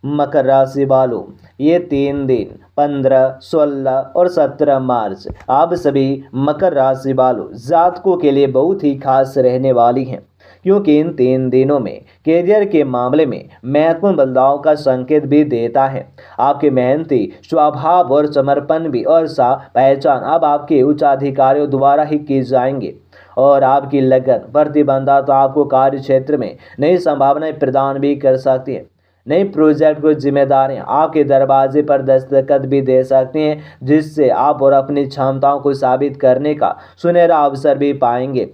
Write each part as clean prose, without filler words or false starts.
मकर राशि वालों, ये 3 दिन 15, 16 और 17 मार्च आप सभी मकर राशि वालों जातकों के लिए बहुत ही खास रहने वाली हैं, क्योंकि इन 3 दिनों में कैरियर के मामले में महत्वपूर्ण बदलाव का संकेत भी देता है। आपके मेहनती स्वभाव और समर्पण भी और सा पहचान अब आपके उच्चाधिकारियों द्वारा ही की जाएंगे और आपकी लगन प्रतिबद्धता तो आपको कार्य क्षेत्र में नई संभावनाएं प्रदान भी कर सकती है। नई प्रोजेक्ट को जिम्मेदारियां आपके दरवाजे पर दस्तखत भी दे सकती हैं, जिससे आप और अपनी क्षमताओं को साबित करने का सुनहरा अवसर भी पाएंगे।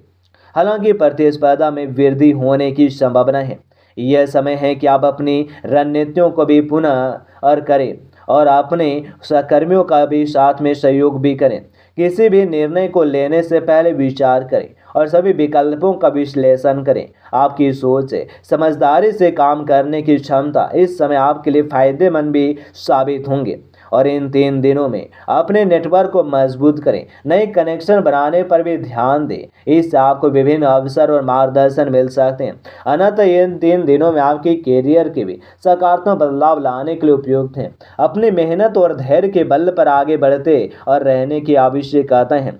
हालांकि प्रतिस्पर्धा में वृद्धि होने की संभावना है। यह समय है कि आप अपनी रणनीतियों को भी पुनः और करें और अपने सहकर्मियों का भी साथ में सहयोग भी करें। किसी भी निर्णय को लेने से पहले विचार करें और सभी विकल्पों का विश्लेषण करें। आपकी सोच से समझदारी से काम करने की क्षमता इस समय आपके लिए फायदेमंद भी साबित होंगे और इन 3 दिनों में अपने नेटवर्क को मजबूत करें। नए कनेक्शन बनाने पर भी ध्यान दें, इससे आपको विभिन्न अवसर और मार्गदर्शन मिल सकते हैं। अनंत इन 3 दिनों में आपके कैरियर के भी सकारात्मक बदलाव लाने के लिए उपयुक्त हैं। अपनी मेहनत और धैर्य के बल पर आगे बढ़ते और रहने की आवश्यकता है।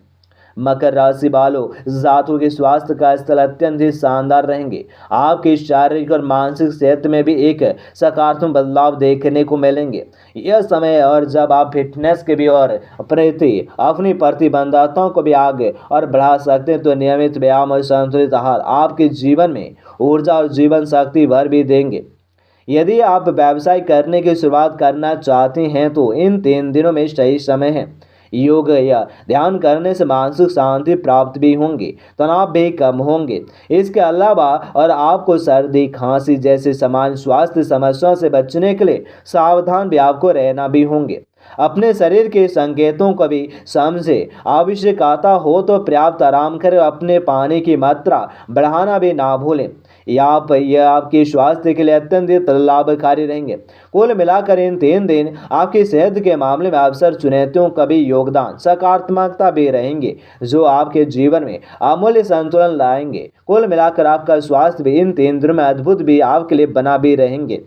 मकर राशि वालों, जातकों के स्वास्थ्य का स्तर अत्यंत ही शानदार रहेंगे। आपकी शारीरिक और मानसिक सेहत में भी एक सकारात्मक बदलाव देखने को मिलेंगे। यह समय और जब आप फिटनेस के भी और प्रति अपनी प्रतिबद्धताओं को भी आगे और बढ़ा सकते हैं, तो नियमित व्यायाम और संतुलित आहार आपके जीवन में ऊर्जा और जीवन शक्ति भर भी देंगे। यदि आप व्यवसाय करने की शुरुआत करना चाहते हैं तो इन 3 दिनों में सही समय है। योग या ध्यान करने से मानसिक शांति प्राप्त भी होंगी, तनाव भी कम होंगे। इसके अलावा और आपको सर्दी खांसी जैसे सामान्य स्वास्थ्य समस्याओं से बचने के लिए सावधान भी आपको रहना भी होंगे। अपने शरीर के संकेतों को भी समझे। आवश्यकता हो तो पर्याप्त आराम करें। अपने पानी की मात्रा बढ़ाना भी ना भूलें। यह आपके स्वास्थ्य के लिए अत्यंत लाभकारी रहेंगे। कुल मिलाकर इन 3 दिन आपकी सेहत के मामले में अवसर चुनौतियों का भी योगदान सकारात्मकता भी रहेंगे, जो आपके जीवन में अमूल्य संतुलन लाएंगे। कुल मिलाकर आपका स्वास्थ्य भी इन 3 दिनों में अद्भुत भी आपके लिए बना भी रहेंगे।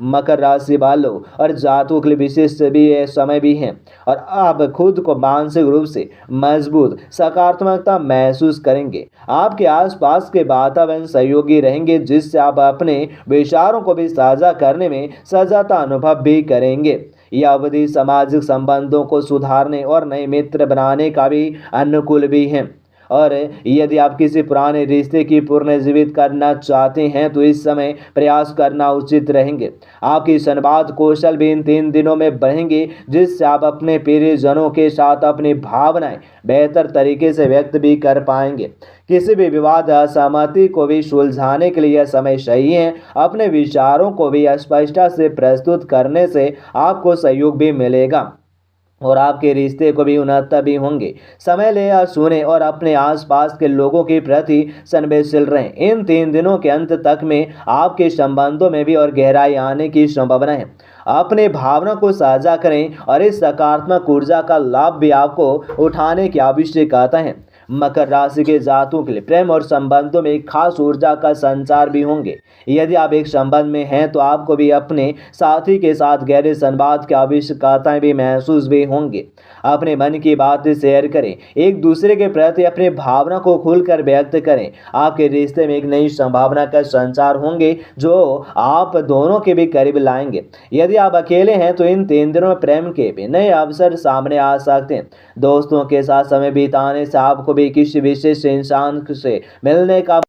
मकर राशि वालों और जातकों के लिए विशेष भी यह समय भी है और आप खुद को मानसिक रूप से मजबूत सकारात्मकता महसूस करेंगे। आपके आसपास के वातावरण सहयोगी रहेंगे, जिससे आप अपने विचारों को भी साझा करने में सहजता अनुभव भी करेंगे। यह अवधि सामाजिक संबंधों को सुधारने और नए मित्र बनाने का भी अनुकूल भी है और यदि आप किसी पुराने रिश्ते की पुनर्जीवित करना चाहते हैं तो इस समय प्रयास करना उचित रहेंगे। आपकी संवाद कौशल भी इन 3 दिनों में बढ़ेंगे, जिससे आप अपने प्रियजनों के साथ अपनी भावनाएं बेहतर तरीके से व्यक्त भी कर पाएंगे। किसी भी विवाद असहमति को भी सुलझाने के लिए यह समय सही है। अपने विचारों को भी स्पष्टता से प्रस्तुत करने से आपको सहयोग भी मिलेगा और आपके रिश्ते को भी उन्नत भी होंगे। समय ले और सुने और अपने आसपास के लोगों के प्रति संवेदनशील रहें। इन 3 दिनों के अंत तक में आपके संबंधों में भी और गहराई आने की संभावना है। अपने भावना को साझा करें और इस सकारात्मक ऊर्जा का लाभ भी आपको उठाने की आवश्यकता है। मकर राशि के जातकों के लिए प्रेम और संबंधों में एक खास ऊर्जा का संचार भी होंगे। यदि आप एक संबंध में हैं तो आपको भी अपने साथी के साथ गहरे संवाद की आवश्यकताएं भी महसूस भी होंगी। अपने मन की बातें शेयर करें, एक दूसरे के प्रति अपनी भावना को खुलकर व्यक्त करें। आपके रिश्ते में एक नई संभावना का संचार होंगे, जो आप दोनों के भी करीब लाएंगे। यदि आप अकेले हैं तो इन 3 दिनों में प्रेम के भी नए अवसर सामने आ सकते हैं। दोस्तों के साथ समय बिताने से आपको भी किसी विशेष इंसान से मिलने का